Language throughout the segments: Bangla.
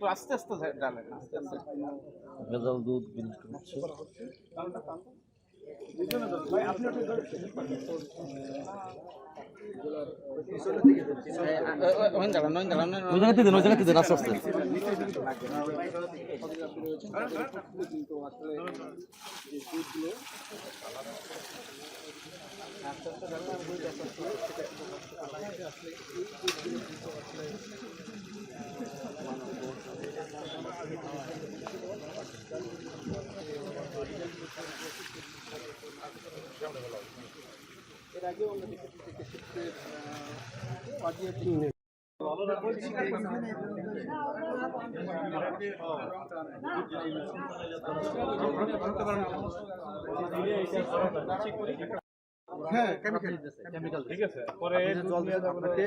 একটু আস্তে আস্তে জ্বালেন, আস্তে আস্তে। ভেজাল দুধ বিক্রি হচ্ছে। ওই জায়গাতে দেন, ওই জায়গাতে দেন, আস্তে আস্তে। এর আগেও আমরা দেখেছি যে কেশবপুরের হ্যাঁ কেমিক্যাল ঠিক আছে। পরে জল দিয়ে আপনাকে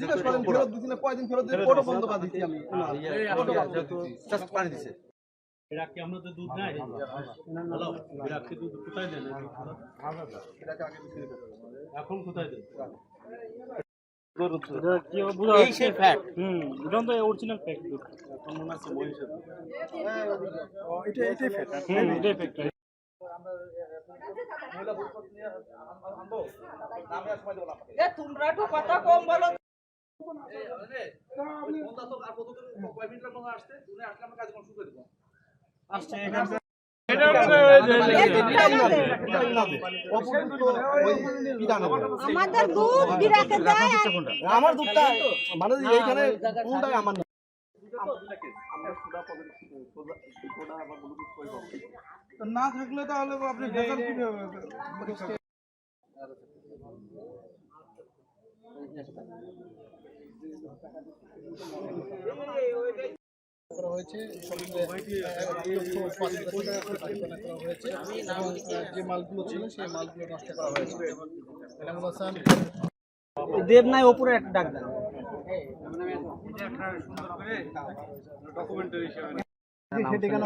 জিজ্ঞেস করেন ফেরত দিছি না কয়দিন ফেরত দিয়ে ফটো বন্ধ করে দিছি আমি জাস্ট পানি দিছে। এরা কি আমরা তো দুধ নাই? হ্যালো, এরা কি দুধ কোথায় দেন? এটাকে আগে বিক্রি করতে এখন কোথায় দেন? এই সেই ফ্যাক্ট। এটা তো অরিজিনাল ফ্যাক্ট দুধ। এখন মনে হচ্ছে মহিষের দুধ। এটাই ফ্যাক্ট এটাই ফ্যাক্ট। মহিলা পুরুষ নিয়ে আনবো নামে সময় দেবো আপনাকে তোমরা একটু কথা কম বলো। আমাদের দুধ বিরাকে দেয়। আমার দুধটা মানে এইখানে কোনটাই আমার না না থাকলে তাহলে আপনি ভেজাল কিভাবে করা হয়েছে এবং যে মালগুলো ছিল সেই মালগুলো নষ্ট করা হয়েছে। দেব নাই ওপরে একটা ডাক দেন।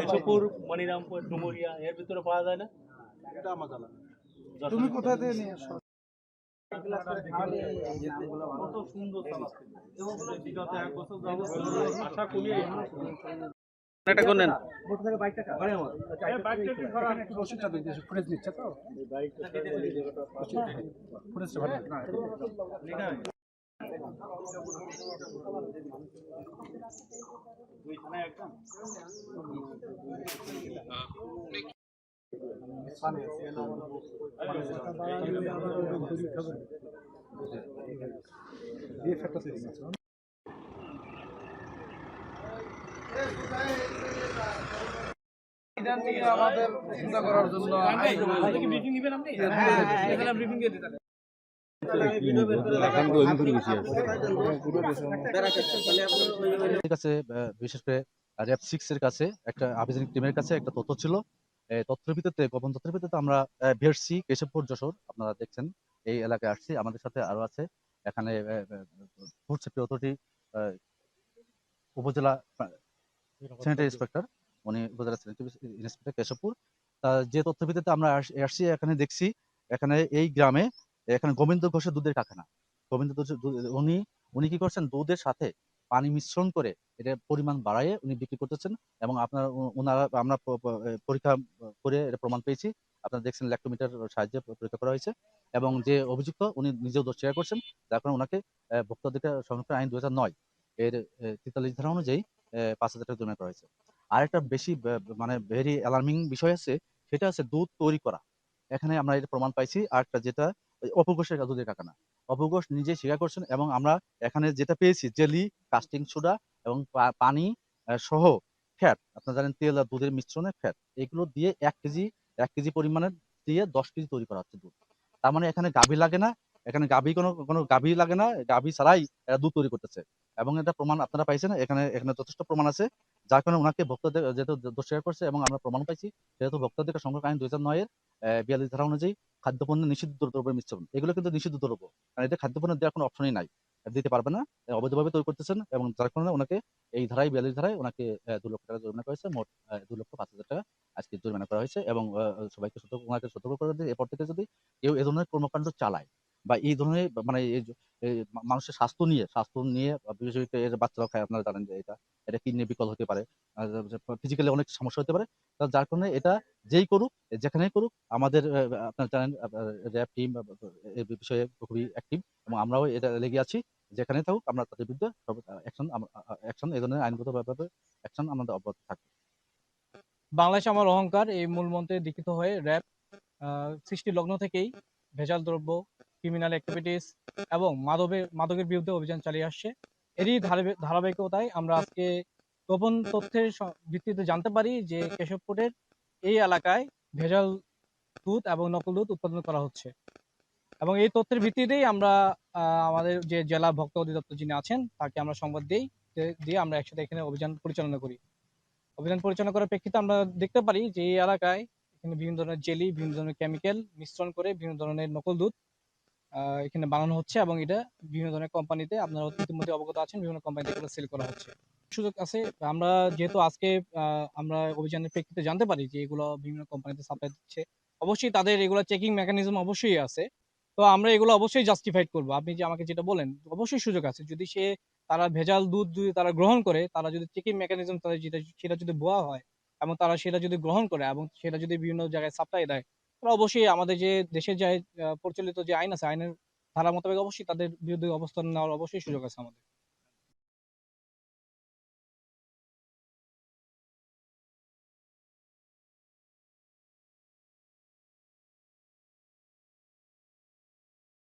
কেশবপুর, মনিরামপুর, ডুমুরিয়া এর ভিতরে পাওয়া যায় না? এটা আমার জানা। তুমি কোথা থেকে নিয়ে আসো? কত সুন্দর চালাচ্ছে। বিগত 1 বছর যাবত আশা করি এটা কোনেন ওষুধটা দিতে ফুটেজ নিচ্ছে তো ফুটেজটা ভালো না আমাদের চিন্তা করার জন্য কাছে বিশেষ করে র‍্যাব 6 এর কাছে একটা আভিযানিক টিমের কাছে একটা তথ্য ছিল। তথ্যের ভিত্তিতে গোপন তথ্যের ভিত্তিতে আমরা ভিআরসি কেশবপুর যশোর আপনারা দেখছেন এই এলাকায় আসছি। আমাদের সাথে আরো আছে এখানে ফুড সেফটি অথরিটি উপজেলা স্যানিটারি ইন্সপেক্টর, উনি উপজেলা স্যানিটারি ইন্সপেক্টর কেশবপুর। যে তথ্যের ভিত্তিতে আমরা আসছি এখানে দেখছি এখানে এই গ্রামে এখানে গোবিন্দ ঘোষের দুধের কারখানা। গোবিন্দ ঘোষের উনি কি করছেন, দুধের সাথে পানি মিশ্রণ করে এটা পরিমাণ বাড়ায়ে উনি বিক্রি করতেছেন এবং আমরা পরীক্ষা করে এটা প্রমাণ পেয়েছি। আপনারা দেখছেন ল্যাক্টোমিটার সাহায্যে পরীক্ষা করা হয়েছে এবং যে অভিযুক্ত উনি নিজেও দোষ স্বীকার করছেন, যার কারণে ওনাকে ভোক্তা অধিকার সংরক্ষণ আইন 2009 এর 43 ধারা অনুযায়ী 5,000 টাকা জরিমানা করা হয়েছে। আরেকটা বেশি মানে ভেরি অ্যালার্মিং বিষয় আছে, সেটা হচ্ছে দুধ তৈরি করা। এখানে আমরা এটা প্রমাণ পাইছি। আরেকটা যেটা অপু ঘোষের দুধের কারখানা, অপু ঘোষ নিজে স্বীকার করছেন এবং আমরা এখানে যেটা পেয়েছি জেলি, কাস্টিং সোডা এবং পানি সহ ফ্যাট, আপনারা জানেন তেল আর দুধের মিশ্রণে ফ্যাট, এগুলো দিয়ে 1 কেজি পরিমাণের দিয়ে 10 কেজি তৈরি করা হচ্ছে দুধ। তার মানে এখানে গাভী লাগে না, এখানে কোনো গাভী লাগে না, গাভী ছাড়াই এরা দুধ তৈরি করতেছে এবং এটা প্রমাণ আপনারা পাইছেন। এখানে যথেষ্ট প্রমাণ আছে, যার কারণে ওনাকে ভোক্তাদের যেহেতু দোষ স্বীকার করছে এবং আমরা প্রমাণ পাইছি, সেহেতু ভোক্তা অধিকার সংরক্ষণ আইন 2009 এর 42 ধারা অনুযায়ী খাদ্যপণ্যের নিষিদ্ধ দ্রব্যের মিশ্রণ, এগুলো কিন্তু নিষিদ্ধ দ্রব্য, কারণ এটা খাদ্যপণ্য দেওয়ার কোনো অপশনই নাই, দিতে পারবে না, অবৈধভাবে তৈরি করতেছেন এবং যার কারণে ওনাকে এই ধারায় 42 ধারায় ওনাকে 2 লক্ষ টাকা জরিমানা করা হয়েছে। মোট 2,05,000 টাকা আজকে জরিমানা করা হয়েছে এবং সবাইকে ওনাকে সতর্ক করে দিয়ে এরপর থেকে যদি কেউ এ ধরনের কর্মকাণ্ড চালায় বা এই ধরনের মানে এই মানুষের স্বাস্থ্য নিয়ে বিশেষ করে এই যে বাচ্চারাও খায়, আপনারা জানেন যে এটা কিডনি বিকল হতে পারে, ফিজিক্যালি অনেক সমস্যা হতে পারে। যার কারণে এটা যেই করুক, যেখানেই করুক, আমাদের আপনারা জানেন র্যাব টিম এই বিষয়ে খুবই অ্যাক্টিভ, এবং আমরাও এটা লেগে আছি। যেখানে থাকুক আমরা তাদের বিরুদ্ধে অ্যাকশন, এই ধরনের আইনগত ব্যাপারে অ্যাকশন আমাদের অব্যাহত থাকবে। বাংলাদেশ আমার অহংকার এই মূল মন্ত্রে দীক্ষিত হয়ে র্যাব সৃষ্টি লগ্ন থেকেই ভেজাল দ্রব্য, ক্রিমিনাল অ্যাক্টিভিটিস এবং মাদকের বিরুদ্ধে অভিযান চালিয়ে আসছে। এরই ধারাবাহিকতায় আমরা আজকে গোপন তথ্যের ভিত্তিতে জানতে পারি যে কেশবপুরের এই এলাকায় ভেজাল দুধ এবং নকল দুধ উৎপাদন করা হচ্ছে, এবং এই তথ্যের ভিত্তিতেই আমরা আমাদের যে জেলা ভোক্তা অধিদপ্তর যিনি আছেন তাকে আমরা সংবাদ দিয়ে আমরা একসাথে এখানে অভিযান পরিচালনা করি। অভিযান পরিচালনা করার প্রেক্ষিতে আমরা দেখতে পারি যে এই এলাকায় এখানে বিভিন্ন ধরনের জেলি, বিভিন্ন ধরনের কেমিক্যাল মিশ্রণ করে বিভিন্ন ধরনের নকল দুধ এখানে বানানো হচ্ছে, এবং এটা বিভিন্ন ধরনের কোম্পানিতে, আপনারা ইতিমধ্যে অবগত আছেন, বিভিন্ন কোম্পানিতে এগুলো সেল করা হচ্ছে। সুযোগ আছে, আমরা যেহেতু আজকে আমরা অভিযানের প্রেক্ষিতে জানতে পারি যে এগুলো বিভিন্ন কোম্পানিতে সাপ্লাই দিচ্ছে, অবশ্যই তাদের এগুলো চেকিং মেকানিজম অবশ্যই আছে। তো আমরা এগুলো অবশ্যই জাস্টিফাইড করবো। আপনি যে আমাকে যেটা বলেন, অবশ্যই সুযোগ আছে। যদি তারা ভেজাল দুধ যদি তারা গ্রহণ করে, তারা যদি চেকিং মেকানিজম তাদের সেটা যদি ভুয়া হয় এবং তারা সেটা যদি গ্রহণ করে এবং সেটা যদি বিভিন্ন জায়গায় সাপ্লাই দেয়, তারা অবশ্যই আমাদের যে দেশের যে প্রচলিত যে আইন আছে, আইনের ধারা মোতাবেক অবশ্যই তাদের বিরুদ্ধে অবস্থান নেওয়ার অবশ্যই সুযোগ আছে আমাদের।